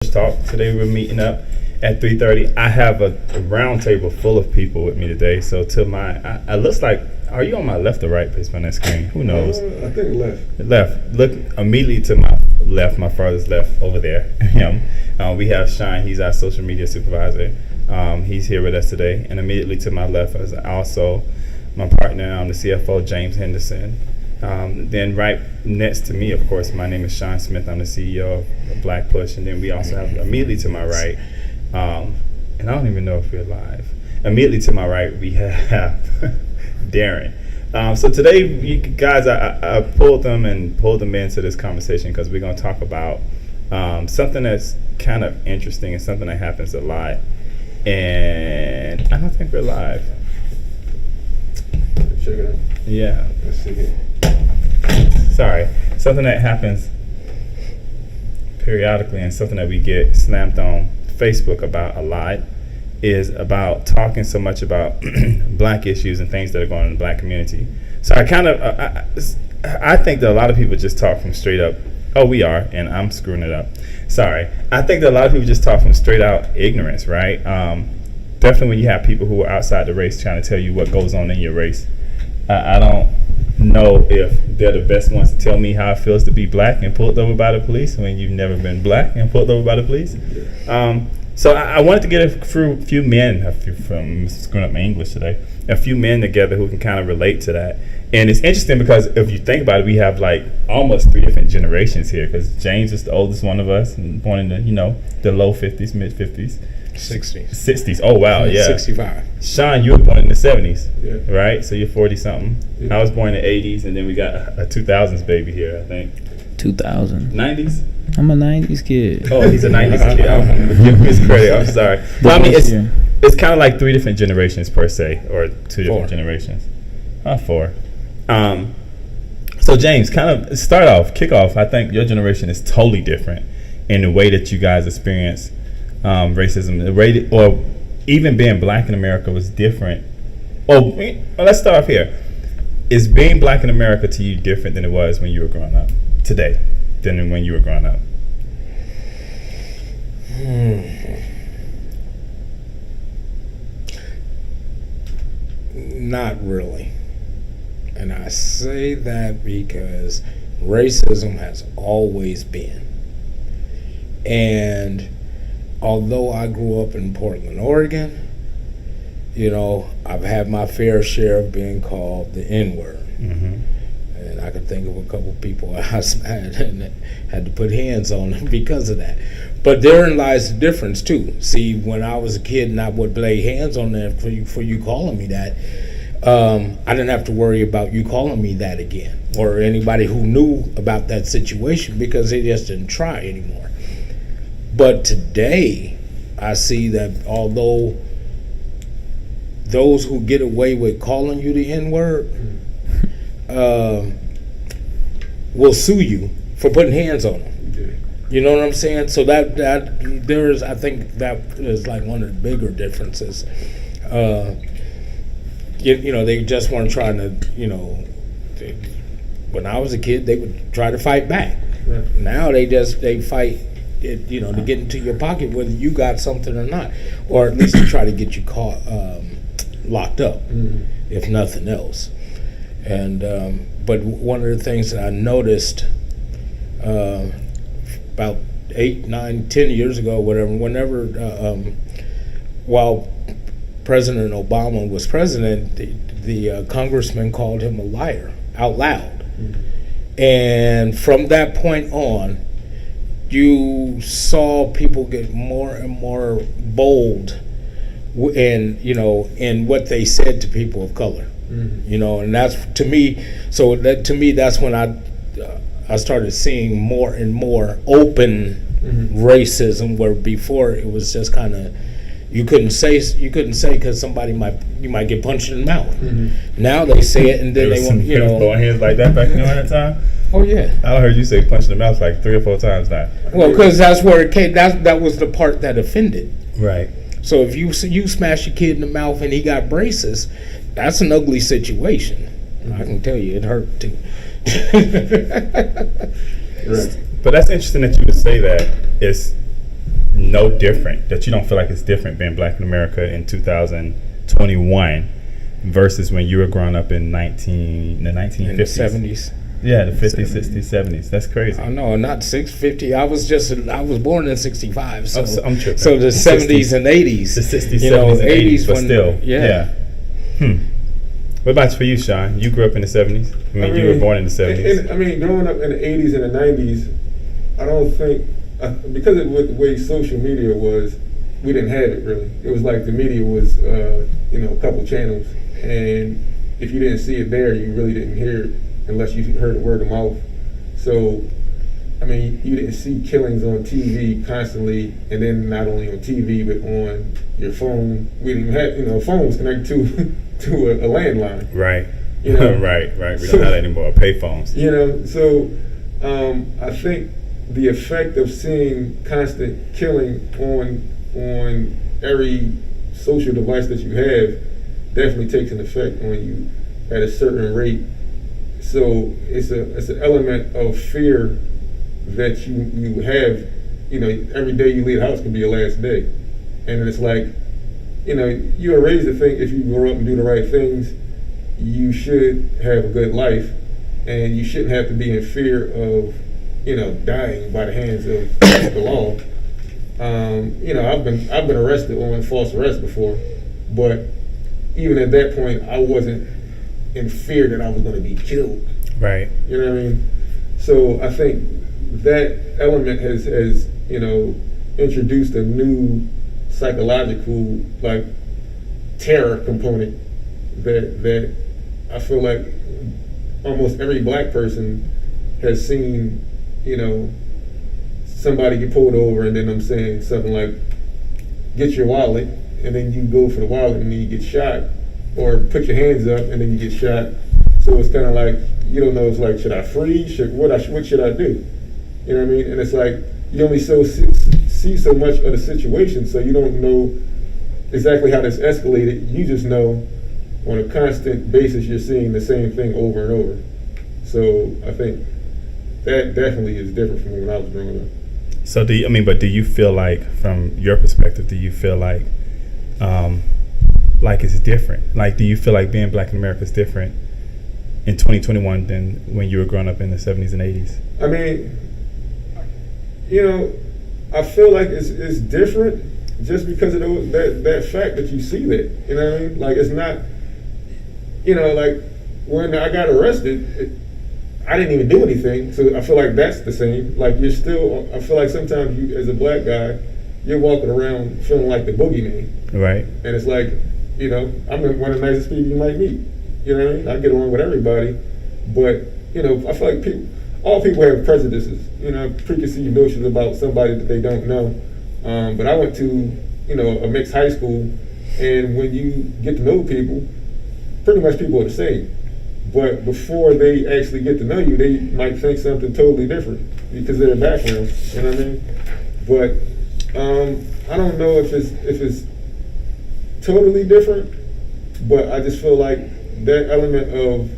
PushTalk. Today we're meeting up at 3:30. I have a round table full of people with me today. So to my, I looks like, are you on my left or right based on that screen? Who knows? I think left. Left. Look immediately to my left, my farthest left over there. Him. We have Shine. He's our social media supervisor. He's here with us today. And immediately to my left is also my partner, the CFO, James Henderson. Then right next to me, of course, my name is Sean Smith. I'm the CEO of Black Push. And then we also have immediately to my right, and I don't even know if we're live. Immediately to my right, we have Darren. So today, you guys, I pulled them into this conversation because we're going to talk about something that's kind of interesting and something that happens a lot. And I don't think we're live. Check it out. Yeah. Let's see here. Sorry. Something that happens periodically and something that we get slammed on Facebook about a lot is about talking so much about black issues and things that are going on in the black community. So I kind of, I think that a lot of people just talk from straight up, oh, we are, and I'm screwing it up. Sorry. I think that a lot of people just talk from straight out ignorance, right? Definitely when you have people who are outside the race trying to tell you what goes on in your race. I don't know if they're the best ones to tell me how it feels to be black and pulled over by the police when you've never been black and pulled over by the police. So I wanted to get a few men, from screwing up my English today, a few men together who can kind of relate to that. And it's interesting because if you think about it, we have like almost 3 different generations here because James is the oldest one of us and born in the low 50s, mid 50s. 60s. 60s. Oh, wow. Yeah. 65. Sean, you were born in the 70s, Yeah. right? So you're 40-something. Yeah. I was born in the 80s, and then we got a 2000s baby here, I think. 2000. 90s? I'm a 90s kid. Oh, he's a 90s kid. I'm give him his credit. I'm sorry. Well, I mean, it's kind of like 3 different generations per se, or 2 different generations. 4. So James, kind of kick off. I think your generation is totally different in the way that you guys experience racism. The way or even being black in America was different. Well, let's start off here. Is being black in America to you different than it was when you were growing up today, than when you were growing up? Not really. And I say that because racism has always been. And although I grew up in Portland, Oregon, I've had my fair share of being called the N-word. Mm-hmm. And I could think of a couple people I had to put hands on them because of that. But therein lies the difference too. See, when I was a kid and I would lay hands on them for you calling me that, I didn't have to worry about you calling me that again, or anybody who knew about that situation, because they just didn't try anymore. But today, I see that although those who get away with calling you the N-word will sue you for putting hands on them. You know what I'm saying? So that there is, I think that is like one of the bigger differences. They just weren't trying to, when I was a kid, they would try to fight back. Right. Now they fight, to get into your pocket whether you got something or not, or at least to try to get you caught, locked up, if nothing else. And but one of the things that I noticed about 8, 9, 10 years ago, whenever while President Obama was president, the congressman called him a liar out loud. And from that point on, you saw people get more and more bold in what they said to people of color. And that's to me. So to me, that's when I started seeing more and more open racism, where before it was just kind of you couldn't say because you might get punched in the mouth. Now they say it, and then they want throwing hands like that back during that time. Oh yeah, I heard you say punch in the mouth like 3 or 4 times now. Well, because that's where it came. That was the part that offended. Right. So if you smash a kid in the mouth and he got braces, that's an ugly situation. I can tell you, it hurt too. Right. But that's interesting that you would say that. It's no different, that you don't feel like it's different being black in America in 2021 versus when you were growing up in the 1950s? In the 70s. Yeah, the 50s, 60s, 70s. That's crazy. No, not 650. I was born in 65. So, I'm tripping. So the 70s and 80s. The 60s, 70s, and 80s, but still. Yeah. What about for you, Sean? You grew up in the 70s? I mean, you were born in the 70s. Growing up in the 80s and the 90s, I don't think, because of the way social media was, we didn't have it really. It was like the media was, a couple channels, and if you didn't see it there, you really didn't hear it unless you heard the word of mouth. So, I mean, you didn't see killings on TV constantly, and then not only on TV, but on your phone. We didn't have, a phone was connected to a landline. Right. Right. We So- don't have that anymore. Payphones. So I think the effect of seeing constant killing on every social device that you have definitely takes an effect on you at a certain rate. So it's an element of fear that you have. Every day you leave the house can be your last day, and it's like, you are raised to think if you grow up and do the right things, you should have a good life, and you shouldn't have to be in fear of, dying by the hands of the law. I've been arrested on false arrest before, but even at that point, I wasn't in fear that I was going to be killed. Right. You know what I mean? So I think that element has introduced a new psychological terror component that I feel like almost every black person has seen, somebody get pulled over, and then I'm saying something like, get your wallet, and then you go for the wallet and then you get shot, or put your hands up and then you get shot. So it's kind of like, you don't know, it's like, should I freeze? What should I do? You know what I mean? And it's like, you only see so much of the situation, so you don't know exactly how this escalated. You just know on a constant basis you're seeing the same thing over and over. So I think that definitely is different from when I was growing up. So do you feel like, from your perspective, do you feel like it's different? Like, do you feel like being black in America is different in 2021 than when you were growing up in the 70s and 80s? I mean, I feel like it's different just because of that fact that you see that. You know what I mean? Like, it's not, like when I got arrested, I didn't even do anything. So I feel like that's the same. Like, I feel like sometimes you, as a black guy, you're walking around feeling like the boogeyman. Right. And it's like, I'm one of the nicest people you might meet. You know what I mean? I get along with everybody. But, I feel like all people have prejudices, preconceived notions about somebody that they don't know. But I went to, a mixed high school, and when you get to know people, pretty much people are the same. But before they actually get to know you, they might think something totally different because of their background. You know what I mean? But I don't know if it's totally different, but I just feel like that element of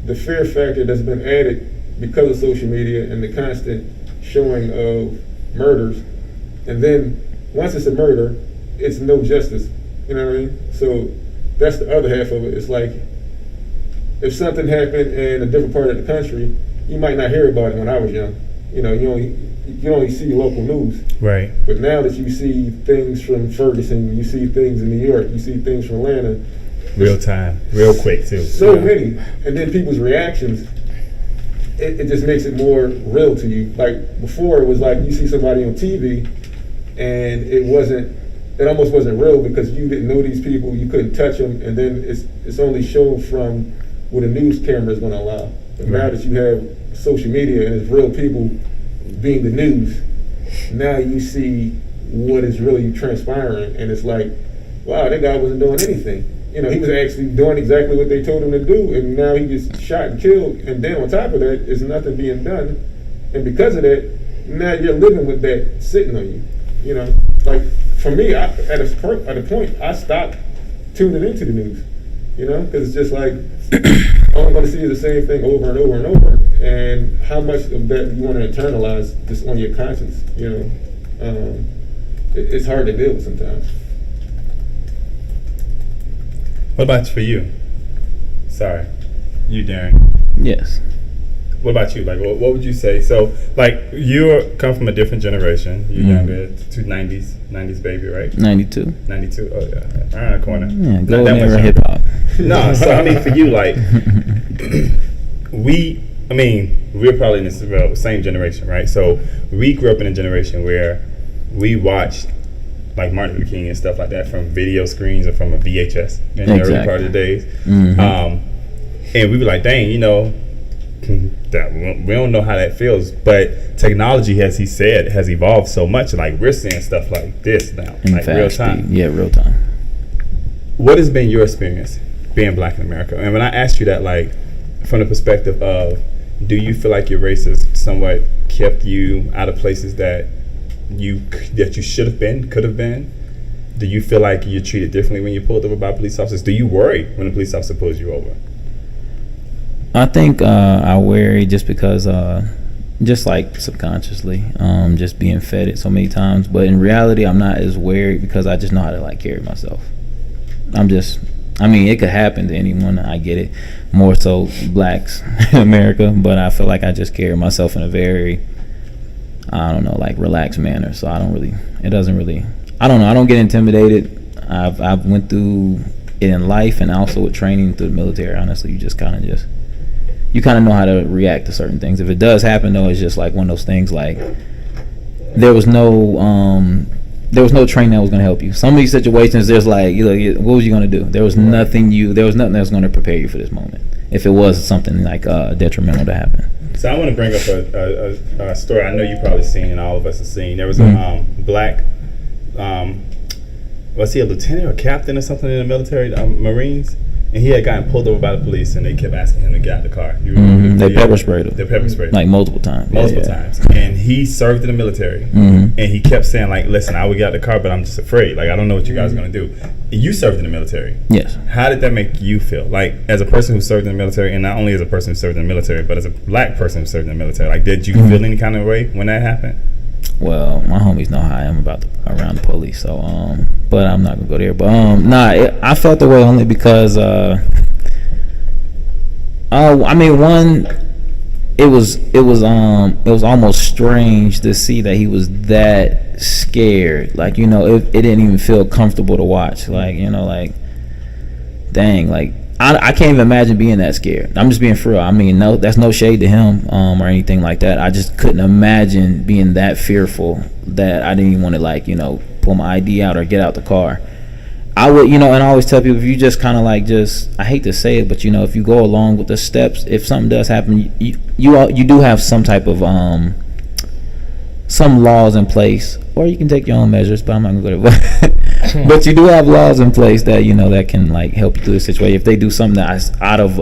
the fear factor that's been added because of social media and the constant showing of murders, and then once it's a murder, it's no justice. You know what I mean? So that's the other half of it. It's like, if something happened in a different part of the country, you might not hear about it when I was young. You only see local news. Right. But now that you see things from Ferguson, you see things in New York, you see things from Atlanta. Real time, real quick too. So many. And then people's reactions, it just makes it more real to you. Like, before, it was like you see somebody on TV and it almost wasn't real because you didn't know these people, you couldn't touch them, and then it's only shown from what a news camera is going to allow. But now that you have social media and it's real people being the news, now you see what is really transpiring, and it's like, wow, that guy wasn't doing anything. He was actually doing exactly what they told him to do, and now he gets shot and killed, and then on top of that, there's nothing being done. And because of that, now you're living with that sitting on you. Like, for me, at a point, I stopped tuning into the news, because it's just like, all I'm going to see is the same thing over and over and over. And how much of that you want to internalize just on your conscience, it's hard to deal with sometimes. What about for you? Sorry, you, Darren. Yes. What about you? Like, what would you say? So, like, you come from a different generation. You're younger, 90s baby, right? 92. 92. Oh yeah, around the corner. Yeah, Not golden that much era younger. hip hop. No, so I mean, for you, like, we're probably in the same generation, right? So we grew up in a generation where we watched like Martin Luther King and stuff like that from video screens or from a VHS in the early part of the days. And we were like, dang, you know, that we don't know how that feels. But technology, as he said, has evolved so much. Like, we're seeing stuff like this now, In like fast real time. speed. Yeah, real time. What has been your experience being black in America? And when I asked you that, like, from the perspective of, do you feel like your race has somewhat kept you out of places that you should have been, could have been? Do you feel like you're treated differently when you're pulled over by police officers? Do you worry when a police officer pulls you over? I think I worry just because, just like subconsciously, just being fed it so many times. But in reality, I'm not as worried because I just know how to like carry myself. It could happen to anyone. I get it. More so blacks in America, but I feel like I just carry myself in a very, I don't know, like relaxed manner. So I don't get intimidated. I've went through it in life and also with training through the military. Honestly, you kind of know how to react to certain things. If it does happen, though, it's just like one of those things. Like there was no training that was going to help you. Some of these situations, there's like, what was you going to do? There was nothing that was going to prepare you for this moment. If it was something like detrimental to happen. So I want to bring up a story I know you've probably seen and all of us have seen. There was a black, was he a lieutenant or captain or something in the military, Marines? And he had gotten pulled over by the police, and they kept asking him to get out of the car. You remember? They pepper sprayed him. They pepper sprayed him. Like multiple times. Multiple times. And he served in the military. And he kept saying, like, listen, I would get out of the car, but I'm just afraid. Like, I don't know what you guys are going to do. You served in the military. Yes. How did that make you feel? Like, as a person who served in the military, and not only as a person who served in the military, but as a black person who served in the military, like, did you feel any kind of way when that happened? Well, my homies know how I am around the police, so but I'm not gonna go there. But I felt the way only because it was almost strange to see that he was that scared. Like, it didn't even feel comfortable to watch. Like, like, dang, like I can't even imagine being that scared. I'm just being for real. I mean, no, that's no shade to him or anything like that. I just couldn't imagine being that fearful that I didn't even want to, like, pull my ID out or get out the car. I would, and I always tell people, if you just kind of like I hate to say it, but if you go along with the steps, if something does happen, you do have some type of some laws in place, or you can take your own measures, but I'm not gonna go there. But you do have laws in place that that can like help you through the situation. If they do something that's out of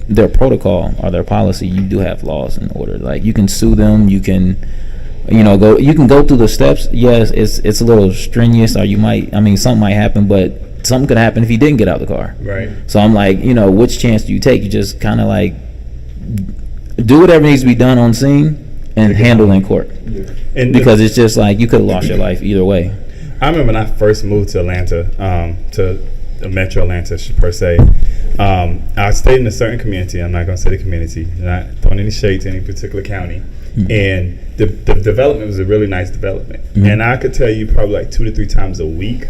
their protocol or their policy, you do have laws in order. Like, you can sue them, you can go through the steps. Yes, it's a little strenuous, or something might happen, but something could happen if you didn't get out of the car. Right. So I'm like, which chance do you take? You just kind of like do whatever needs to be done on scene and handle in court. Yeah. Because it's just like you could have lost your life either way. I remember when I first moved to Atlanta, to Metro Atlanta per se. I stayed in a certain community. I'm not going to say the community, not throwing any shade to any particular county. And the development was a really nice development. And I could tell you probably like 2 to 3 times a week,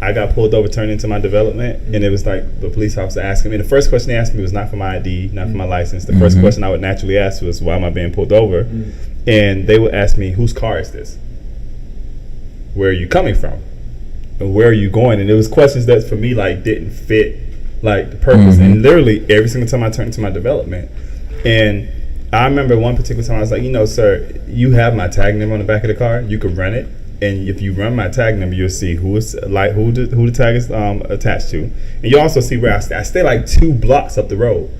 I got pulled over, turned into my development, and it was like the police officer asking me. The first question they asked me was not for my ID, not for my license. The first question I would naturally ask was, why am I being pulled over? And they would ask me, whose car is this? Where are you coming from? And where are you going? And it was questions that for me like didn't fit like the purpose. And literally every single time I turned into my development. And I remember one particular time I was like, sir, you have my tag number on the back of the car. You could run it. And if you run my tag number, you'll see who the tag is attached to, and you also see where I stay. I stay like 2 blocks up the road.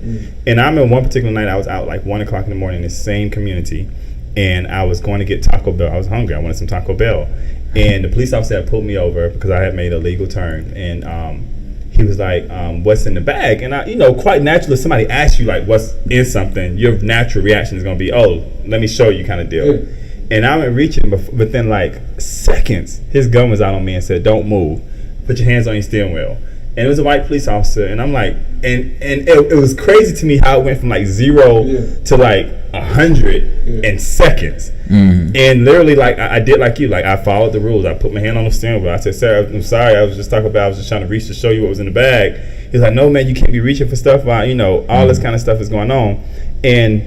And I remember one particular night I was out like 1 o'clock in the morning in the same community, and I was going to get Taco Bell. I was hungry. I wanted some Taco Bell, and the police officer had pulled me over because I had made a legal turn, and he was like, "What's in the bag?" And I, quite naturally, somebody asks you like, "What's in something?" Your natural reaction is going to be, "Oh, let me show you," kind of deal. And I went reaching, within like seconds, his gun was out on me and said, "Don't move. Put your hands on your steering wheel." And it was a white police officer, and I'm like, and it was crazy to me how it went from like 0 to like 100 in seconds. And literally, like I did like you, like I followed the rules. I put my hand on the steering wheel. I said, "Sir, I'm sorry. I was just trying to reach to show you what was in the bag." He's like, "No, man, you can't be reaching for stuff while all this kind of stuff is going on." And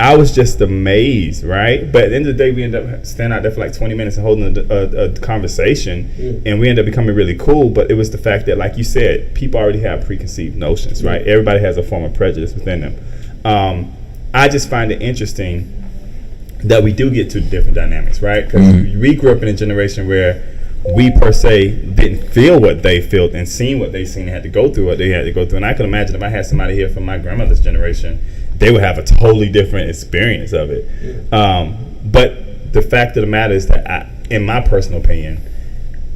I was just amazed, right? But at the end of the day, we ended up standing out there for like 20 minutes and holding a conversation, and we ended up becoming really cool. But it was the fact that, like you said, people already have preconceived notions, right? Everybody has a form of prejudice within them. I just find it interesting that we do get two different dynamics, right? Because we grew up in a generation where we per se didn't feel what they felt and seen what they seen and had to go through what they had to go through. And I can imagine if I had somebody here from my grandmother's generation, they would have a totally different experience of it. But the fact of the matter is that, in my personal opinion,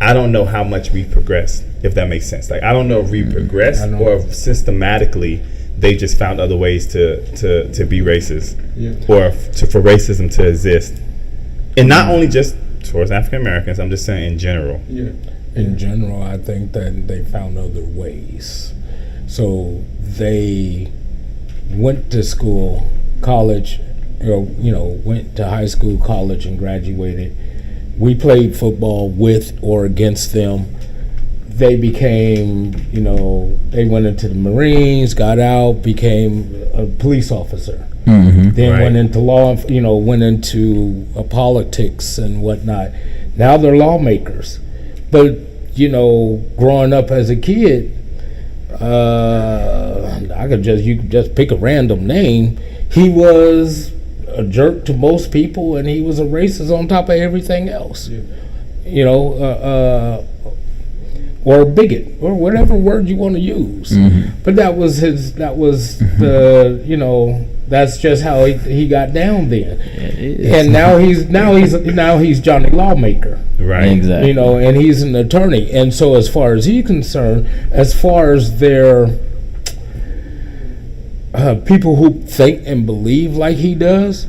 I don't know how much we've progressed, if that makes sense. Like, I don't know if we progressed or if systematically they just found other ways to be racist or for racism to exist. And not only just towards African Americans, I'm just saying in general. In general, I think that they found other ways. So they went to school, college, went to high school, college, and graduated. We played football with or against them. They became, they went into the Marines, got out, became a police officer. Then went into law, went into politics and whatnot. Now they're lawmakers. But, growing up as a kid, you could just pick a random name. He was a jerk to most people, and he was a racist on top of everything else. Or a bigot, or whatever word you want to use. But that was that's just how he got down then. And now he's Johnny Lawmaker. Right. Exactly. And he's an attorney. And so as far as he's concerned, as far as their people who think and believe like he does,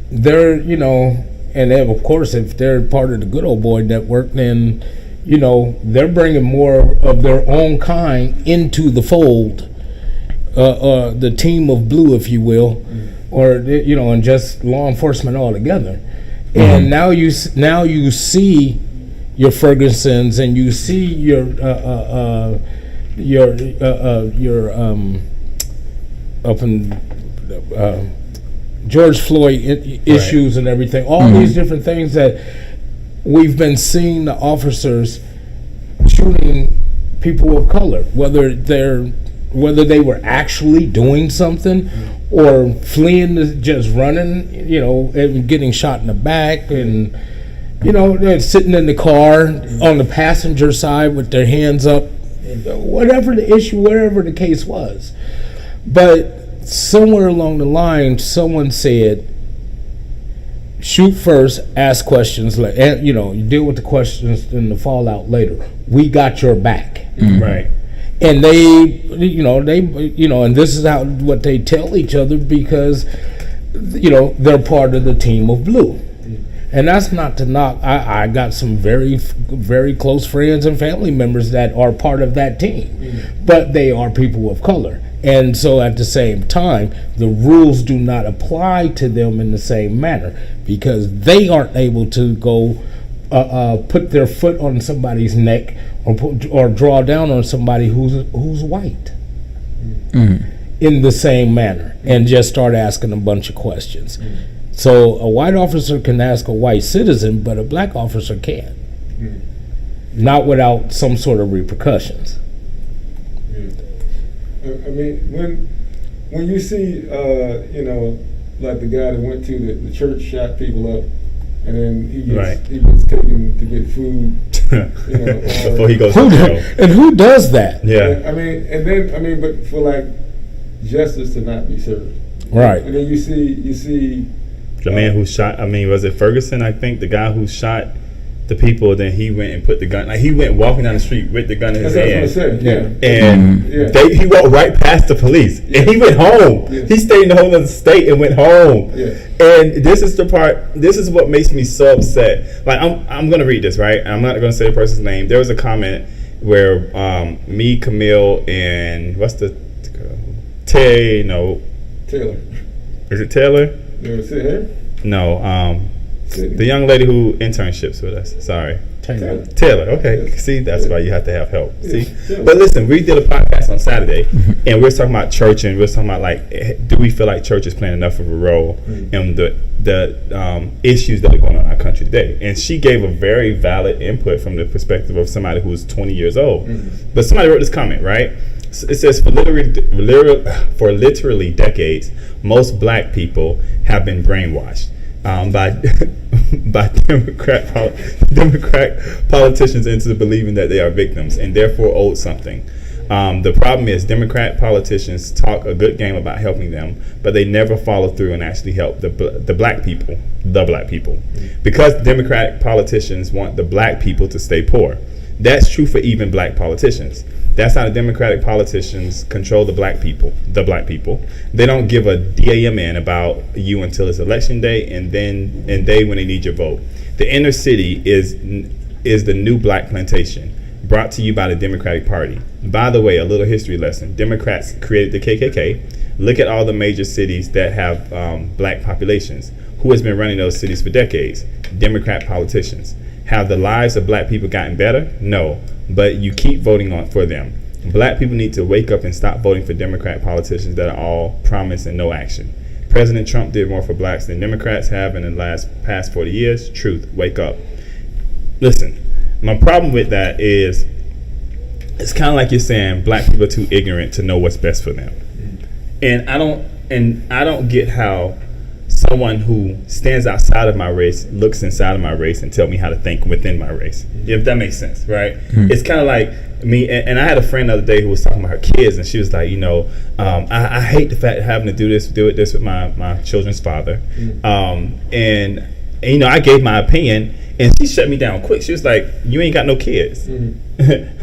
they're, and then of course if they're part of the good old boy network, then they're bringing more of their own kind into the fold, the team of blue, if you will, or and just law enforcement altogether. And now you see your Fergusons, and you see your up in George Floyd issues and everything. All these different things that we've been seeing the officers shooting people of color, whether they were actually doing something or fleeing, just running, and getting shot in the back, and they're sitting in the car on the passenger side with their hands up, whatever the issue, whatever the case was. But somewhere along the line, someone said, shoot first, ask questions, you deal with the questions and the fallout later. We got your back. Right. And they and this is what they tell each other, because they're part of the team of blue. And that's not to knock. I got some very, very close friends and family members that are part of that team, but they are people of color. And so at the same time, the rules do not apply to them in the same manner, because they aren't able to go put their foot on somebody's neck or draw down on somebody who's white in the same manner and just start asking a bunch of questions. So a white officer can ask a white citizen, but a black officer can't. Not without some sort of repercussions. I mean, when you see, like the guy that went to the church, shot people up, and then he gets taken to get food, before he goes to jail. And who does that? Yeah. But for like justice to not be served. Right. And then you see the man who shot, was it Ferguson? I think the guy who shot the people, then he went and put the gun. Like he went walking down the street with the gun in his That's what I hand. was gonna say. Yeah. And Yeah. he walked right past the police, and he went home. Yeah. He stayed in the whole other state and went home. Yeah. And this is the part. This is what makes me so upset. Like I'm gonna read this, right? I'm not gonna say the person's name. There was a comment where me, Camille, and what's the Taylor. is it Taylor? You ever sit here? No, Sydney. the young lady who internships with us. Sorry. Taylor. Taylor, okay. Yes. See, that's Yeah. why you have to have help. Yeah. See, Yeah. but listen, we did a podcast on Saturday, and we are talking about church, and we are talking about like, do we feel like church is playing enough of a role in the issues that are going on in our country today? And she gave a very valid input from the perspective of somebody who was 20 years old. But somebody wrote this comment, right? It says, for literally decades, most black people have been brainwashed by by Democrat politicians into believing that they are victims and therefore owed something. The problem is Democrat politicians talk a good game about helping them, but they never follow through and actually help the black people, because Democratic politicians want the black people to stay poor. That's true for even black politicians. That's how the Democratic politicians control the black people. They don't give a damn about you until it's election day, and they when they need your vote. The inner city is the new black plantation, brought to you by the Democratic Party. By the way, a little history lesson. Democrats created the KKK. Look at all the major cities that have black populations. Who has been running those cities for decades? Democrat politicians. Have the lives of black people gotten better? No, but you keep voting for them. Black people need to wake up and stop voting for Democrat politicians that are all promise and no action. President Trump did more for blacks than Democrats have in the past 40 years. Truth, wake up. Listen, my problem with that is it's kind of like you're saying black people are too ignorant to know what's best for them. And I don't get how someone who stands outside of my race looks inside of my race and tell me how to think within my race. If that makes sense, right? It's kind of like me, and I had a friend the other day who was talking about her kids, and she was like, I hate the fact of having to do this with my children's father. And I gave my opinion, and she shut me down quick. She was like, you ain't got no kids.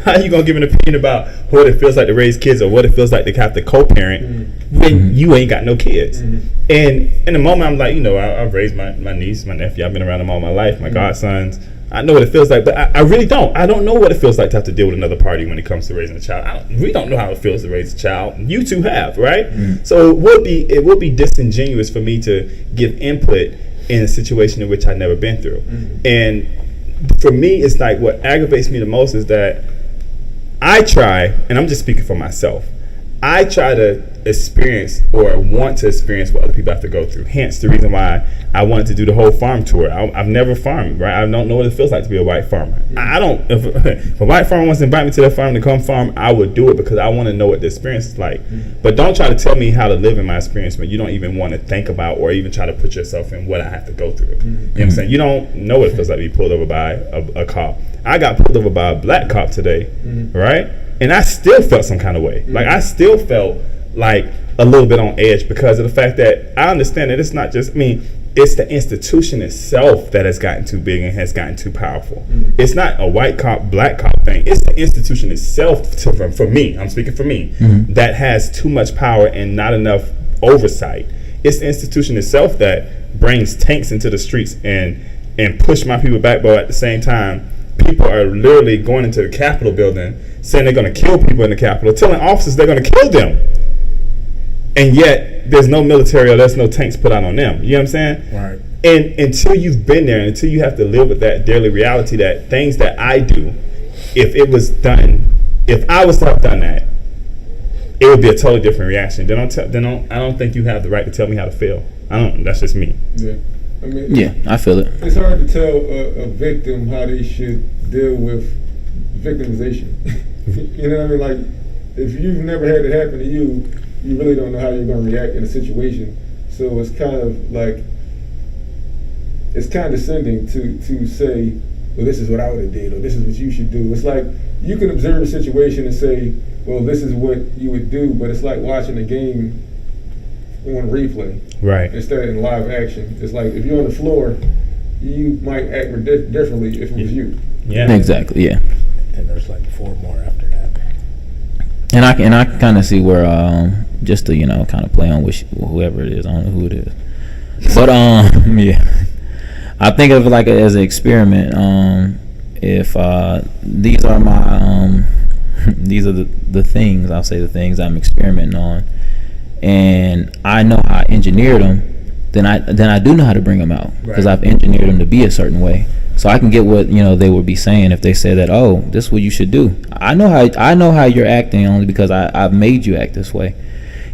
How you gonna give an opinion about what it feels like to raise kids or what it feels like to have to co-parent when you ain't got no kids? And in the moment, I'm like, I've raised my niece, my nephew. I've been around them all my life, my godsons. I know what it feels like, but I really don't. I don't know what it feels like to have to deal with another party when it comes to raising a child. We don't know how it feels to raise a child. You two have, right? So it would be disingenuous for me to give input in a situation in which I've never been through. And for me, it's like what aggravates me the most is that I try, and I'm just speaking for myself, I try to experience or want to experience what other people have to go through. Hence the reason why I wanted to do the whole farm tour. I've never farmed, right? I don't know what it feels like to be a white farmer. I don't. If a white farmer wants to invite me to their farm to come farm, I would do it because I want to know what the experience is like. But don't try to tell me how to live in my experience when you don't even want to think about or even try to put yourself in what I have to go through. You know what I'm saying? You don't know what it feels like to be pulled over by a cop. I got pulled over by a black cop today, right? And I still felt some kind of way. Like I still felt like a little bit on edge because of the fact that I understand that it's not just it's the institution itself that has gotten too big and has gotten too powerful. It's not a white cop, black cop thing. It's the institution itself, for me, I'm speaking for me, that has too much power and not enough oversight. It's the institution itself that brings tanks into the streets and push my people back, but at the same time, people are literally going into the Capitol building saying they're going to kill people in the Capitol, telling officers they're going to kill them. And yet, there's no military or there's no tanks put out on them. You know what I'm saying? Right. And until you've been there, until you have to live with that daily reality that things that I do, if I was to have done that, it would be a totally different reaction. I don't think you have the right to tell me how to feel. That's just me. Yeah. I feel it. It's hard to tell a victim how they should deal with victimization. You know what I mean? Like, if you've never had it happen to you, you really don't know how you're going to react in a situation. So it's kind of like, it's condescending to say, well, this is what I would have did, or this is what you should do. It's like, you can observe a situation and say, well, this is what you would do, but it's like watching a game on replay. Right. Instead of in live action. It's like, if you're on the floor you might act differently if it was you. Yeah. Exactly. Yeah. And there's like 4 more after that. And I can kind of see where just to kind of play on with whoever it is. I don't know who it is, but yeah, I think of it like as an experiment. If these are my these are the things, I'll say the things I'm experimenting on, and I know how I engineered them, then I do know how to bring them out because I've engineered them to be a certain way. So I can get what they would be saying if they said that, oh, this is what you should do. I know how you're acting only because I've made you act this way.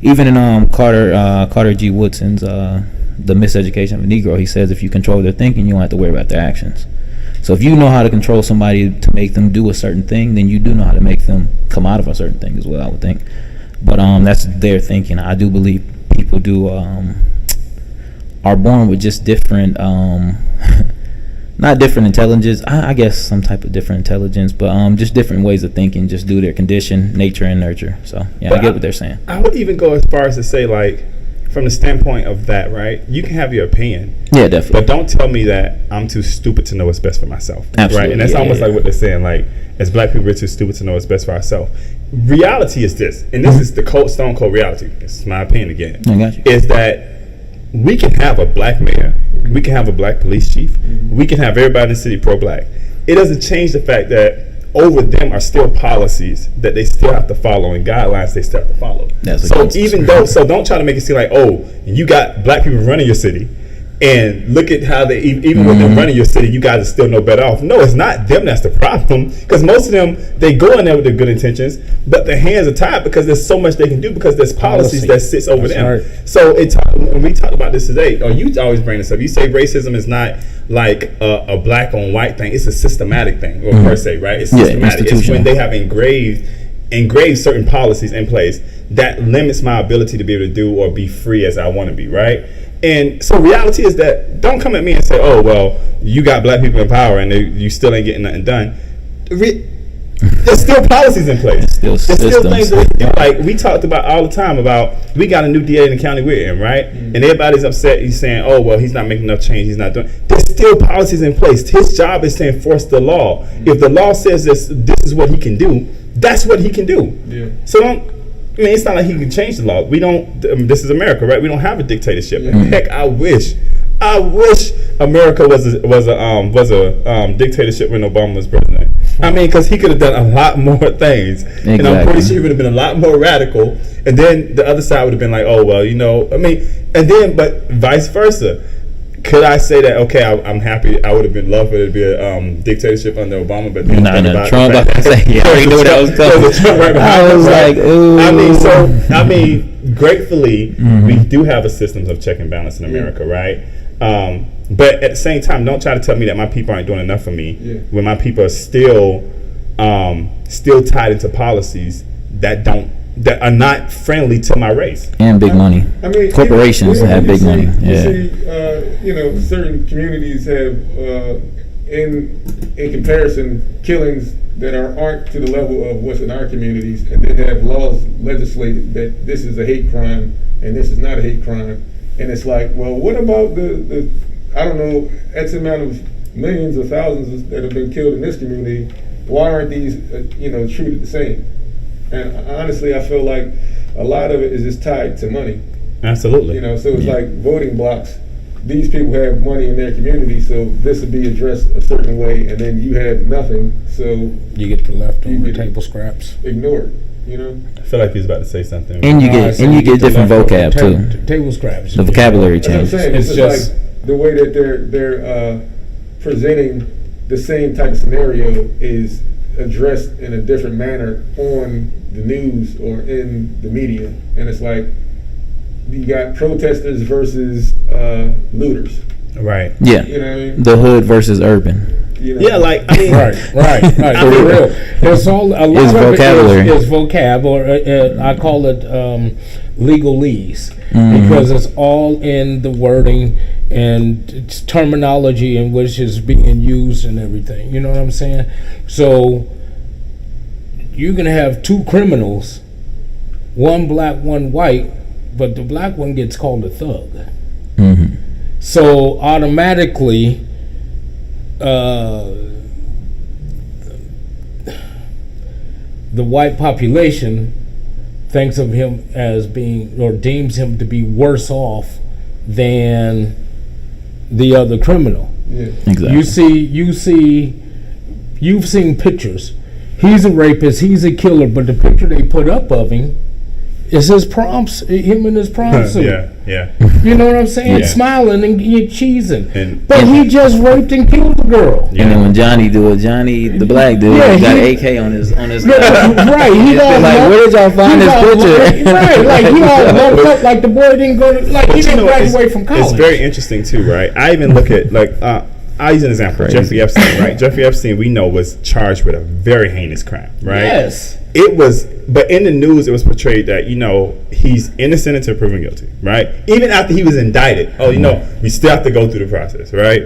Even in Carter G. Woodson's The Miseducation of a Negro, he says if you control their thinking, you don't have to worry about their actions. So if you know how to control somebody to make them do a certain thing, then you do know how to make them come out of a certain thing as well, I would think. But that's their thinking. I do believe people are born with just different not different intelligence, I guess some type of different intelligence, but just different ways of thinking, just due to their condition, nature, and nurture. So yeah, but I get what they're saying. I would even go as far as to say, like, from the standpoint of that, right? You can have your opinion. Yeah, definitely. But don't tell me that I'm too stupid to know what's best for myself. Absolutely. Right? And that's almost like what they're saying, like, as black people, we're too stupid to know what's best for ourselves. Reality is this, and this is the stone cold reality. This is my opinion again. I got you. Is that we can have a black mayor, we can have a black police chief, we can have everybody in the city pro-black. It doesn't change the fact that over them are still policies that they still have to follow and guidelines they still have to follow. So don't try to make it seem like, oh, you got black people running your city, and look at how they, even when they're running your city, you guys are still no better off. No, it's not them that's the problem, because most of them, they go in there with their good intentions, but their hands are tied because there's so much they can do because there's policies that sits over them. Right. So when we talk about this today, or you always bring this up, you say racism is not like a black on white thing, it's a systematic thing, or per se, right? It's systematic. It's when they have engraved certain policies in place that limits my ability to be able to do or be free as I want to be, right? And so reality is that don't come at me and say, oh, well, you got black people in power and you still ain't getting nothing done. There's still policies in place. There's still things that, like we talked about all the time about, we got a new DA in the county we're in, right? And everybody's upset. He's saying, oh, well, he's not making enough change. He's not doing. There's still policies in place. His job is to enforce the law. If the law says this is what he can do, that's what he can do. Yeah. So it's not like he can change the law. We don't. This is America, right? We don't have a dictatorship. Yeah. Heck, I wish America was a dictatorship when Obama was president. I mean, because he could have done a lot more things, and I'm pretty sure he would have been a lot more radical. And then the other side would have been like, oh well, but vice versa. Could I say that? Okay, I'm happy. I would have been loved for it to be a dictatorship under Obama, but then Trump. I already knew that was coming. I was like, ooh. Gratefully, we do have a systems of check and balance in America, right? But at the same time, don't try to tell me that my people aren't doing enough for me when my people are still tied into policies that are not friendly to my race and big money. I mean, corporations have big money. Certain communities have, in comparison, killings that aren't to the level of what's in our communities, and then have laws legislated that this is a hate crime and this is not a hate crime. And it's like, well, what about the I don't know, X amount of millions or thousands that have been killed in this community? Why aren't these, treated the same? And honestly, I feel like a lot of it is just tied to money. Absolutely. So it's like voting blocks. These people have money in their community, so this would be addressed a certain way, and then you have nothing, so you get the leftover table scraps. Ignored. I feel like he's about to say something. And you get different vocab too. Table scraps. The vocabulary changes. It's just like the way that they're presenting the same type of scenario is addressed in a different manner on the news or in the media, and it's like you got protesters versus looters. Right. Yeah. You know what I mean? The hood versus urban. Yeah, like I mean, right. For real, it's all a lot of vocabulary. It is vocab, or I call it legalese, because it's all in the wording and it's terminology in which is being used and everything. You know what I'm saying? So you're gonna have two criminals, one black, one white, but the black one gets called a thug. So automatically, the white population thinks of him as being, or deems him to be worse off than the other criminal. Yeah. Exactly. You've seen pictures. He's a rapist, he's a killer, but the picture they put up of him is him in his prom suit. Yeah. You know what I'm saying? Yeah. Smiling and cheesing. And- but he just raped and killed a girl. And then when Johnny the black dude, Yeah, got he- AK on his Right, he all like, where did y'all find this picture? Right, like he all lumped up like the boy didn't go to, like he didn't graduate from college. It's very interesting too, right? I even look at I'll use an example. Crazy. Jeffrey Epstein, right? Jeffrey Epstein, we know, was charged with a very heinous crime, right? Yes. It was, but in the news, it was portrayed that, he's innocent until proven guilty, right? Even after he was indicted, we still have to go through the process, right?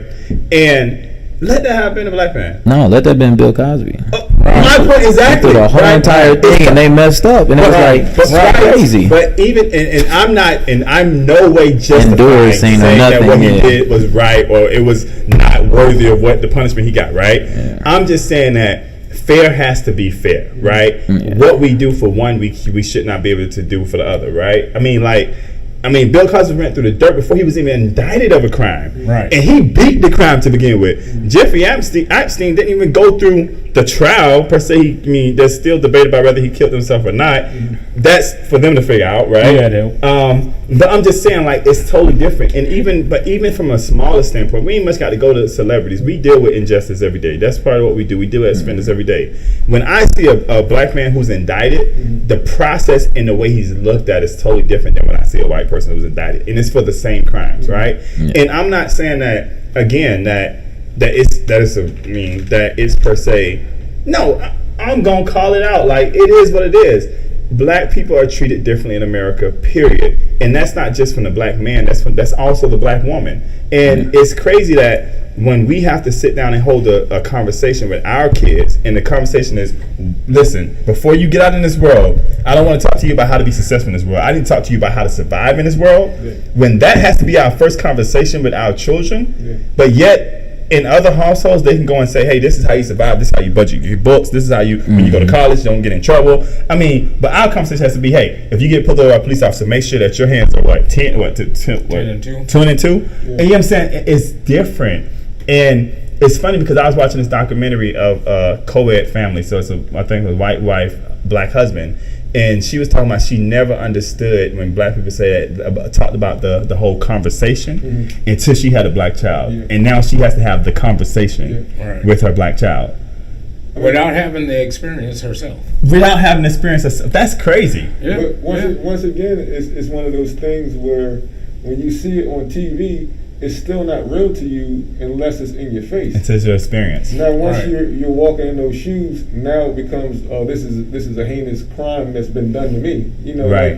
And let that have been a black man. No, let that been Bill Cosby. My point exactly. Through the whole entire thing, and they messed up, and it was like crazy. But even, and I'm no way justifying Endorse saying ain't that nothing, what he yeah. did was right or it was not worthy of what the punishment he got, right? Yeah. I'm just saying that fair has to be fair, right? Yeah. What we do for one, we should not be able to do for the other, right? I mean, Bill Cosby went through the dirt before he was even indicted of a crime. Right. And he beat the crime to begin with. Jeffrey Epstein didn't even go through the trial, per se. There's still debate about whether he killed himself or not. That's for them to figure out, right? Yeah, but I'm just saying, it's totally different. And even from a smaller standpoint, we ain't much got to go to celebrities. We deal with injustice every day. That's part of what we do. We deal with offenders every day. When I see a black man who's indicted, the process and the way he's looked at is totally different than when I see a white person who's indicted, and it's for the same crimes, right? And I'm not saying that again that it's per se. No, I'm gonna call it out. Like, it is what it is. Black people are treated differently in America, period. And that's not just from the black man. That's also the black woman. And it's crazy that when we have to sit down and hold a conversation with our kids, and the conversation is, listen, before you get out in this world, I don't want to talk to you about how to be successful in this world. I need to talk to you about how to survive in this world. Yeah. When that has to be our first conversation with our children, but yet in other households, they can go and say, hey, this is how you survive, this is how you budget your books, this is how you, when you go to college, you don't get in trouble. But our conversation has to be, hey, if you get pulled over by a police officer, make sure that your hands are 10 and 2. 2 and 2. Yeah. And you know what I'm saying? It's different. And it's funny because I was watching this documentary of a co-ed family. So it's I think a white wife, black husband. And she was talking about she never understood when black people talked about the whole conversation until she had a black child. Yeah. And now she has to have the conversation Right. with her black child. Without having the experience herself. Without having experience. That's crazy. Yeah. But once again, it's one of those things where when you see it on TV, it's still not real to you unless it's in your face. Until it's your experience. Now, once Right. you're walking in those shoes, now it becomes, oh, this is a heinous crime that's been done to me. Right.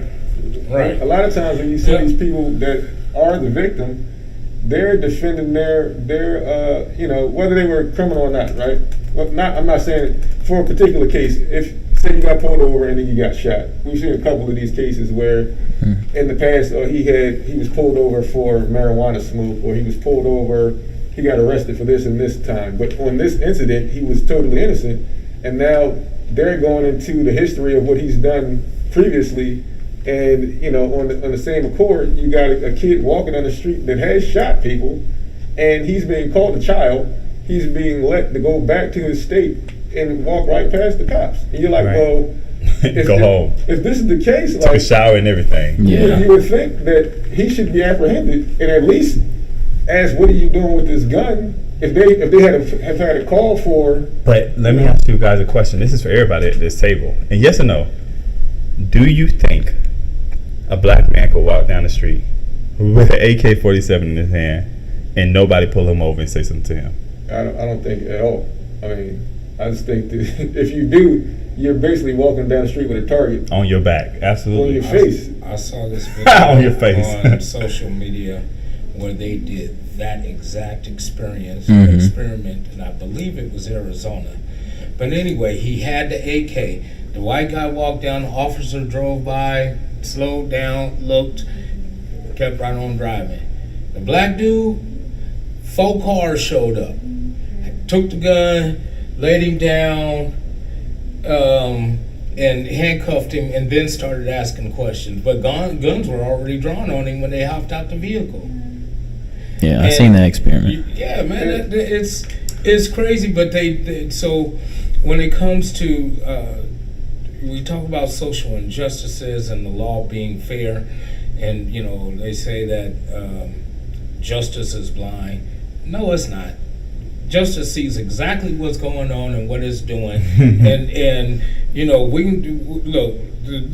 Right. A lot of times when you see these people that are the victim, they're defending their whether they were a criminal or not, right? Well, I'm not saying for a particular case. If say you got pulled over and then you got shot, we've seen a couple of these cases where in the past he was pulled over for marijuana smoke, or he was pulled over, he got arrested for this and this time. But on this incident, he was totally innocent, and now they're going into the history of what he's done previously. And on the same accord, you got a kid walking on the street that has shot people, and he's being called a child. He's being let to go back to his state and walk right past the cops. And you're like, Right. well, Go home. If this is the case, Took a shower and everything. Yeah. you would think that he should be apprehended and at least ask, what are you doing with this gun? If they have had a call for. But let me ask you guys a question. This is for everybody at this table. And yes or no, do you think a black man could walk down the street with an AK-47 in his hand and nobody pull him over and say something to him? I don't think at all. I mean, I just think that if you do, you're basically walking down the street with a target On your back, absolutely. on your face. I saw this video On your face. on social media where they did that exact experiment, and I believe it was Arizona. But anyway, he had the AK. The white guy walked down, the officer drove by, slowed down, looked, kept right on driving. The black dude, 4 cars showed up. took the gun, laid him down, and handcuffed him, and then started asking questions. But guns were already drawn on him when they hopped out the vehicle. Yeah, I seen that experiment. Yeah, man, it's crazy. But they so when it comes to we talk about social injustices and the law being fair, and they say that justice is blind. No, it's not. Justice sees exactly what's going on and what it's doing, and we can do. Look,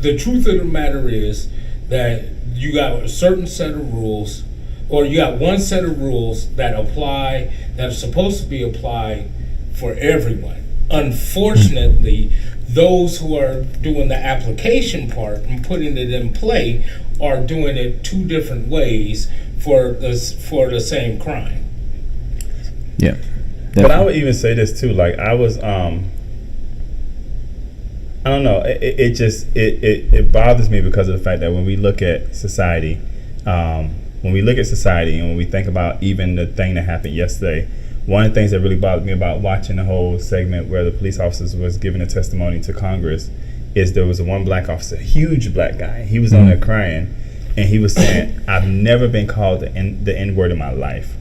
the truth of the matter is that you got a certain set of rules, or you got one set of rules that apply, that are supposed to be applied for everyone. Unfortunately, those who are doing the application part and putting it in play are doing it two different ways for the same crime. Yeah. But I would even say this too. Like I was, I don't know. It bothers me because of the fact that when we look at society, and when we think about even the thing that happened yesterday, one of the things that really bothered me about watching the whole segment where the police officers was giving a testimony to Congress is there was one black officer, huge black guy. He was on there crying, and he was saying, "I've never been called the N-word in my life."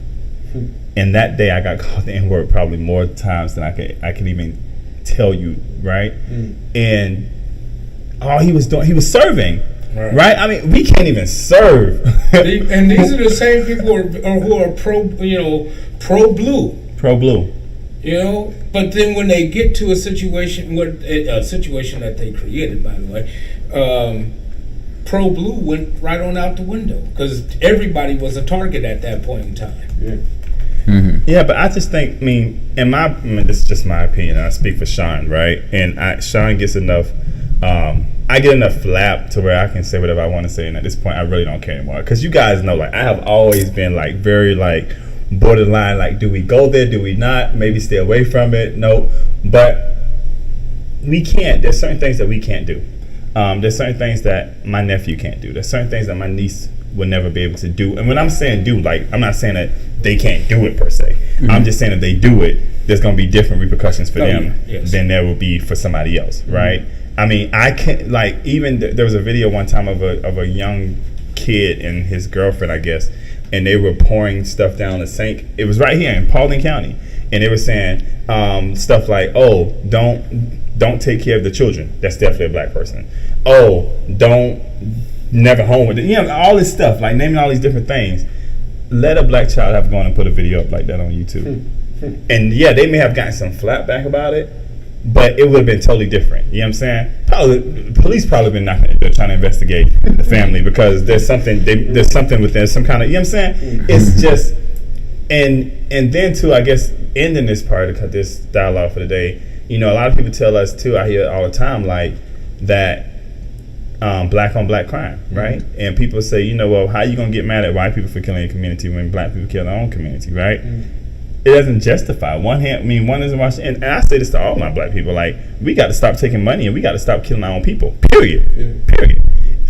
And that day I got called the N-word probably more times than I could even tell you, right? And all he was doing, he was serving, right? I mean, we can't even serve. And these are the same people who are pro blue. Pro blue. But then when they get to a situation that they created, by the way, pro blue went right on out the window because everybody was a target at that point in time. Yeah. Mm-hmm. Yeah, but I just think, this is just my opinion. I speak for Sean, right? And Sean gets enough, I get enough flap to where I can say whatever I want to say. And at this point, I really don't care anymore. Because you guys know, I have always been, very, borderline, do we go there? Do we not? Maybe stay away from it? No. But we can't. There's certain things that we can't do. There's certain things that my nephew can't do. There's certain things that my niece would never be able to do. And when I'm saying do, I'm not saying that they can't do it per se. Mm-hmm. I'm just saying if they do it, there's going to be different repercussions for them than there will be for somebody else, right? I mean, I can't, even there was a video one time of a young kid and his girlfriend, I guess, and they were pouring stuff down the sink. It was right here in Paulding County. And they were saying stuff like, oh, don't take care of the children. That's definitely a black person. Oh, never home with it. All this stuff, naming all these different things. Let a black child have gone and put a video up like that on YouTube. And yeah, they may have gotten some flat back about it, but it would have been totally different. You know what I'm saying? Probably, police probably been knocking at the door trying to investigate the family because there's something within some kind of, you know what I'm saying? It's just, and then too, I guess, ending this part of this dialogue for the day, a lot of people tell us too, I hear all the time, that black on black crime, right? And people say, well, how you gonna get mad at white people for killing a community when black people kill their own community, right? It doesn't justify. One isn't watching, and I say this to all my black people, we got to stop taking money and we got to stop killing our own people, period.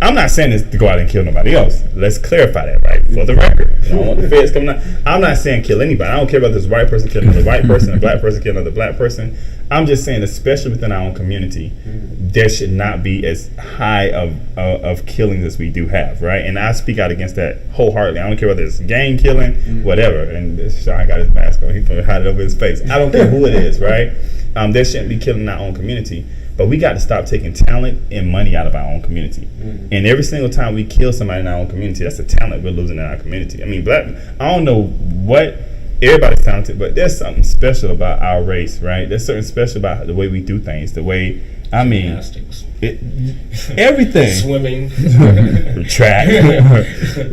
I'm not saying this to go out and kill nobody else. Let's clarify that, right? For the record. I don't want the feds coming out. I'm not saying kill anybody. I don't care about this white person killing another white person, a black person killing another black person. I'm just saying, especially within our own community, there should not be as high of killings as we do have, right? And I speak out against that wholeheartedly. I don't care whether it's gang killing, whatever. And Sean got his mask on. He put it over his face. I don't care who it is, right? There shouldn't be killing our own community. But we got to stop taking talent and money out of our own community. And every single time we kill somebody in our own community, that's the talent we're losing in our community. I mean, I don't know what, everybody's talented, but there's something special about our race, right? There's something special about the way we do things, the way, gymnastics. Everything. Swimming. Track.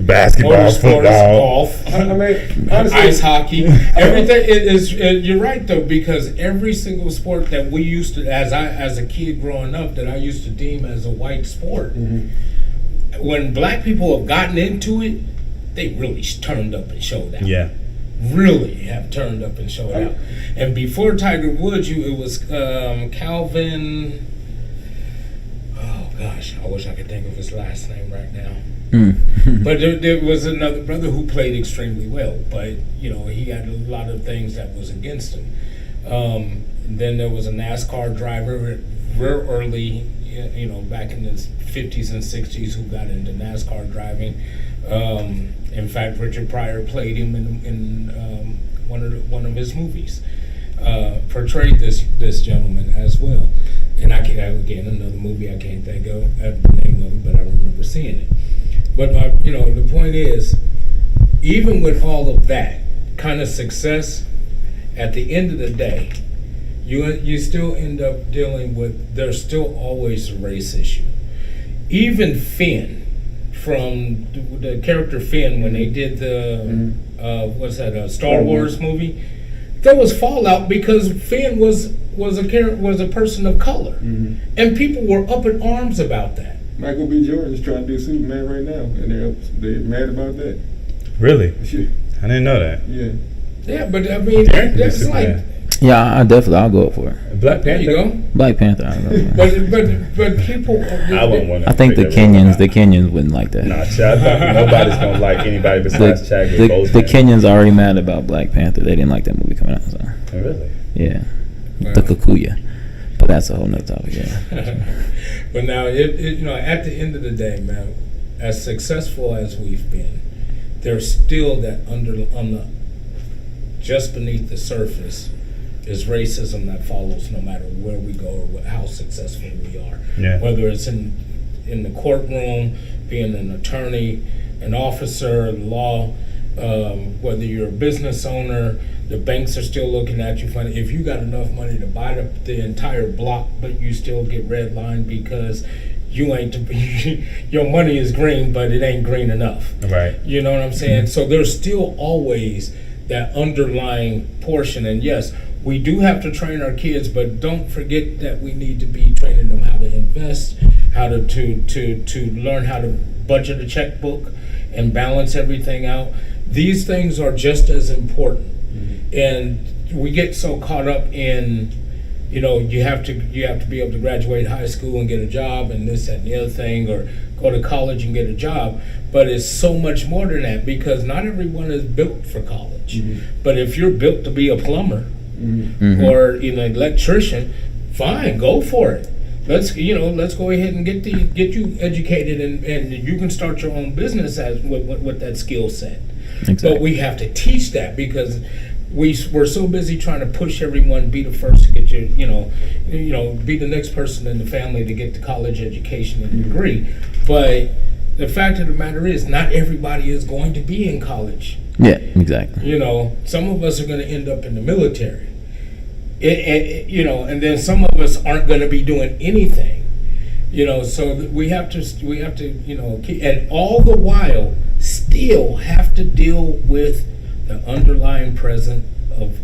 Basketball, football. Golf. Honestly, ice hockey. Everything. You're right, though, because every single sport that we used to, as a kid growing up, that I used to deem as a white sport, when black people have gotten into it, they really turned up and showed out. Yeah. Really have turned up and showed out. And before Tiger Woods, it was Calvin. Oh gosh, I wish I could think of his last name right now. But there was another brother who played extremely well, but he had a lot of things that was against him. Then there was a NASCAR driver real early, back in the 50s and 60s, who got into NASCAR driving. In fact, Richard Pryor played him in one of his movies. Portrayed this gentleman as well. And again, another movie I can't think of the name of it, but I remember seeing it. But the point is, even with all of that kind of success, at the end of the day, you still end up dealing with, there's still always a race issue. Even Finn, from the character Finn, when they did the Star Wars movie, there was fallout because Finn was a person of color, and people were up in arms about that. Michael B. Jordan is trying to do Superman right now, and they're mad about that. Really? Shit. I didn't know that. Yeah. Yeah, but I mean, Darren could be that's like, Superman. Yeah, I'll go up for it. Black there Panther. you go. Black Panther. I'll go for it. But people. I wouldn't want to. I think the Kenyans wouldn't like that. Nah, nobody's gonna like anybody besides Chadwick the Boseman. Kenyans are already mad about Black Panther. They didn't like that movie coming out. So. Oh, really? Yeah, Wow. the Kikuya. But that's a whole nother topic. Yeah. But now, at the end of the day, man, as successful as we've been, there's still that just beneath the surface is racism that follows no matter where we go or how successful we are. Yeah. Whether it's in the courtroom, being an attorney, an officer, law, whether you're a business owner, the banks are still looking at you funny. If you got enough money to buy the entire block, but you still get redlined because you ain't your money is green, but it ain't green enough. Right. You know what I'm saying? So there's still always that underlying portion. And yes, we do have to train our kids, but don't forget that we need to be training them how to invest, how to learn how to budget a checkbook and balance everything out. These things are just as important. And we get so caught up in, you have to be able to graduate high school and get a job and this, that, and the other thing, or go to college and get a job. But it's so much more than that, because not everyone is built for college. But if you're built to be a plumber or an electrician, fine, go for it. Let's go ahead and get you educated, and you can start your own business with that skill set. Exactly. But we have to teach that, because we're so busy trying to push everyone, be the first to get your, be the next person in the family to get the college education and degree. But the fact of the matter is, not everybody is going to be in college. Yeah, exactly. Some of us are going to end up in the military. And then some of us aren't going to be doing anything. So we have to, and all the while still have to deal with the underlying presence of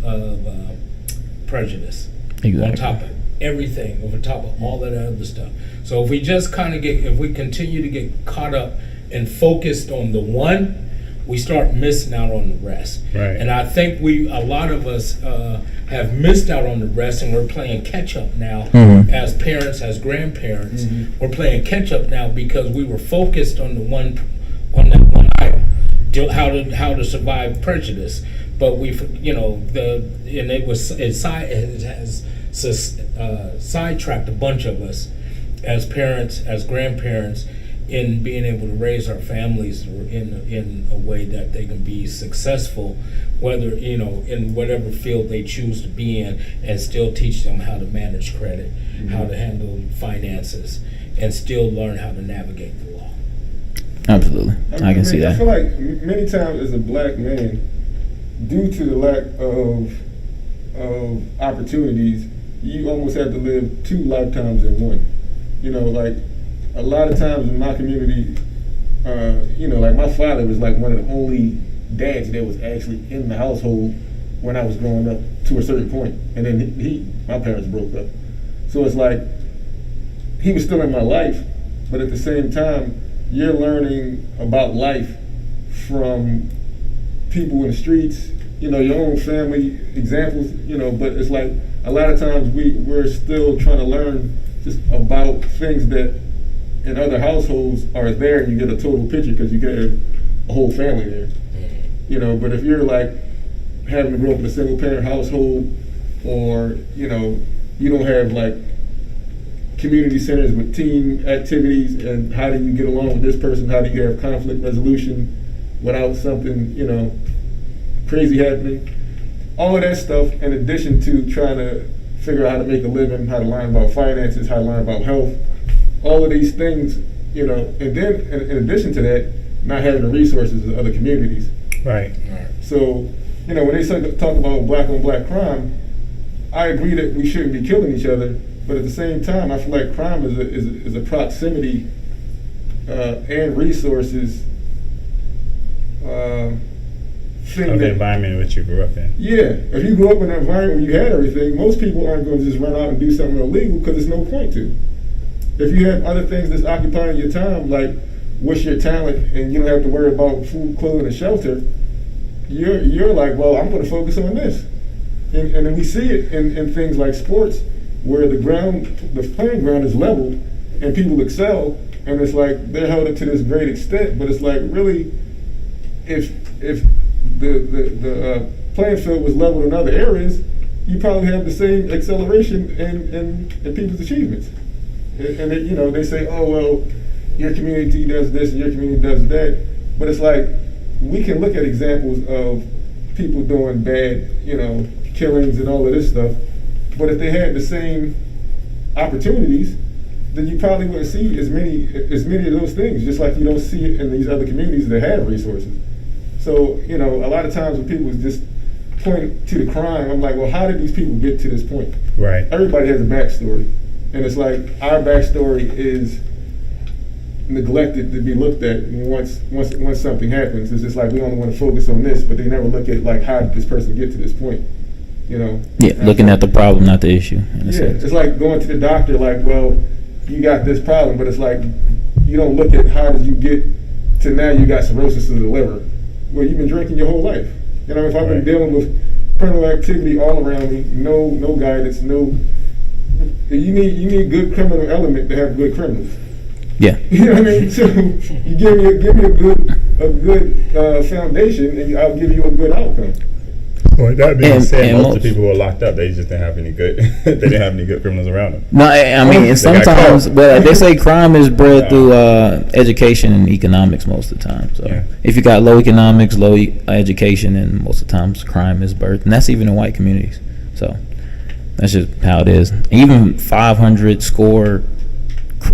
prejudice. Exactly. On top of everything, over top of all that other stuff. So if we just if we continue to get caught up and focused on the one, we start missing out on the rest. Right. And I think a lot of us have missed out on the rest, and we're playing catch up now as parents, as grandparents. We're playing catch up now because we were focused on that one item, how to survive prejudice. But it has sidetracked a bunch of us as parents, as grandparents, in being able to raise our families in a way that they can be successful, whether in whatever field they choose to be in, and still teach them how to manage credit, how to handle finances, and still learn how to navigate the law. Absolutely, I can see that. I feel like many times as a black man, due to the lack of opportunities, you almost have to live 2 lifetimes in one. Like a lot of times in my community, like my father was like one of the only dads that was actually in the household when I was growing up to a certain point, and then my parents broke up. So it's like he was still in my life, but at the same time, you're learning about life from people in the streets, your own family examples, but it's like a lot of times we're still trying to learn just about things that in other households are there, and you get a total picture because you get a whole family there. But if you're like having to grow up in a single parent household, or you don't have like community centers with team activities, and how do you get along with this person? How do you have conflict resolution without something crazy happening? All of that stuff, in addition to trying to figure out how to make a living, how to learn about finances, how to learn about health, all of these things, and then in addition to that, not having the resources of other communities. Right. So, when they talk about black on black crime, I agree that we shouldn't be killing each other, but at the same time, I feel like crime is a proximity and resources thing. Of the environment in which you grew up in. Yeah, if you grew up in an environment where you had everything, most people aren't going to just run out and do something illegal because there's no point to. If you have other things that's occupying your time, like what's your talent, and you don't have to worry about food, clothing, and shelter, you're like, well, I'm going to focus on this. And then we see it in things like sports, where the playing ground is leveled and people excel, and it's like they're held up to this great extent, but it's like, really, if the playing field was leveled in other areas, you probably have the same acceleration in people's achievements. And they say, oh, well, your community does this and your community does that, but it's like, we can look at examples of people doing bad, killings and all of this stuff, but if they had the same opportunities, then you probably wouldn't see as many of those things, just like you don't see it in these other communities that have resources. So, a lot of times when people just point to the crime, I'm like, well, how did these people get to this point? Right. Everybody has a backstory, and it's like our backstory is neglected to be looked at once something happens. It's just like we only want to focus on this, but they never look at like, how did this person get to this point? Yeah, looking at the problem, not the issue. It's like going to the doctor, like, well, you got this problem, but it's like you don't look at how did you get to now you got cirrhosis of the liver. Well, you've been drinking your whole life. If I've been dealing with criminal activity all around me, no guidance, you need good criminal element to have good criminals. Yeah. You know what I mean? So you give me a good foundation, and I'll give you a good outcome. Well, that being said, most of the people who were locked up, they just didn't have any good. They didn't have any good criminals around them. No, I mean, and sometimes, but they say crime is bred through education and economics most of the time. So if you got low economics, low education, and most of the times crime is birthed, and that's even in white communities. So that's just how it is. Even 500 score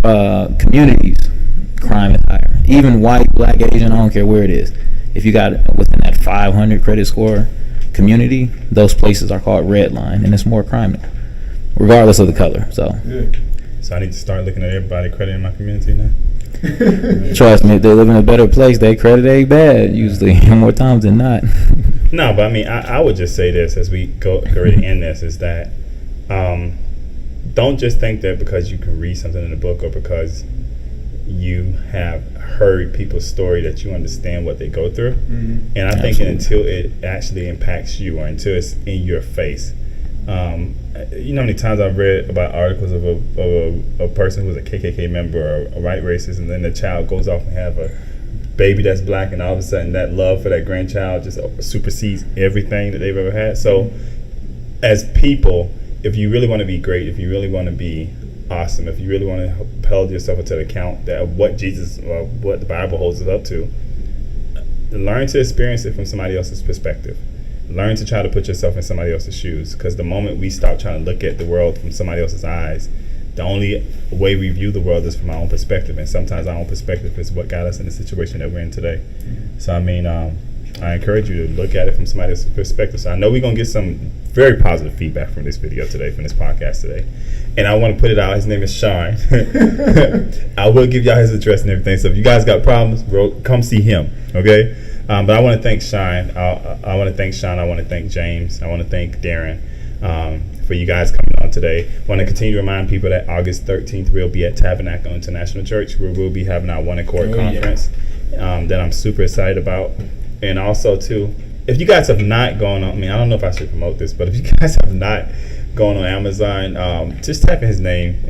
communities, crime is higher. Even white, black, Asian, I don't care where it is. If you got within that 500 credit score community, those places are called red line, and it's more crime there, regardless of the color. So I need to start looking at everybody credit in my community now. Trust me, if they live in a better place, they credit ain't bad usually, more times than not. No, but I mean, I would just say this as we go ready to end this, is that don't just think that because you can read something in a book or because you have heard people's story that you understand what they go through. Mm-hmm. And I think until it actually impacts you, or until it's in your face. You know how many times I've read about articles of a person who's a KKK member or a white racist, and then the child goes off and have a baby that's black, and all of a sudden that love for that grandchild just supersedes everything that they've ever had. So as people, if you really want to be great, if you really want to be awesome, if you really want to hold yourself to the account that what Jesus or what the Bible holds us up to, learn to experience it from somebody else's perspective. Learn to try to put yourself in somebody else's shoes, because the moment we stop trying to look at the world from somebody else's eyes, the only way we view the world is from our own perspective, and sometimes our own perspective is what got us in the situation that we're in today. So I mean, I encourage you to look at it from somebody else's perspective. So I know we're going to get some very positive feedback from this video today, from this podcast today. And I want to put it out. His name is Sean. I will give y'all his address and everything. So if you guys got problems, bro, come see him, okay? But I want to thank Sean. I want to thank Sean. I want to thank James. I want to thank Darren for you guys coming on today. I want to continue to remind people that August 13th we'll be at Tabernacle International Church, where we'll be having our One Accord conference that I'm super excited about. And also, too, if you guys have not gone on, I mean, I don't know if I should promote this, but if you guys have not gone on Amazon, just type in his name.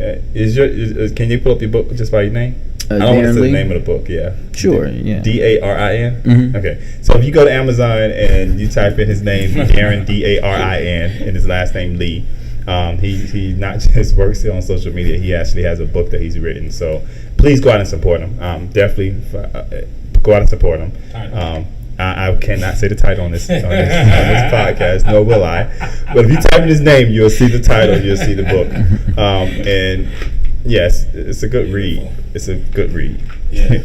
Can you pull up your book just by your name? I don't want to Darren say Lee? the name of the book. Yeah. Sure, yeah. Darin. Mhm. Okay, so if you go to Amazon and you type in his name, Darren Darin, and his last name Lee, he not just works on social media. He actually has a book that he's written. So please go out and support him. Definitely go out and support him. I cannot say the title on this podcast, nor will I. But if you type in his name, you'll see the title. You'll see the book. And yes, it's a good read. It's a good read. Yeah.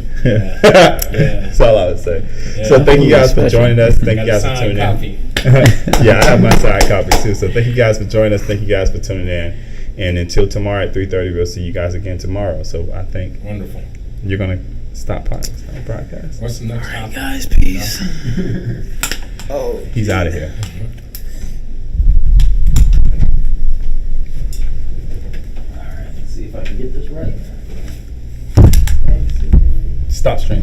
That's all I would say. Yeah. So thank you guys for Special. joining us. Thank you Got a guys for signed tuning copy. in. Yeah, I have my side copy too. So thank you guys for joining us. Thank you guys for tuning in. And until tomorrow at 3:30, we'll see you guys again tomorrow. So I think Wonderful. you're gonna stop podcast. What's the next topic? Guys, peace. He's out of here. All right, let's see if I can get this right. Stop streaming.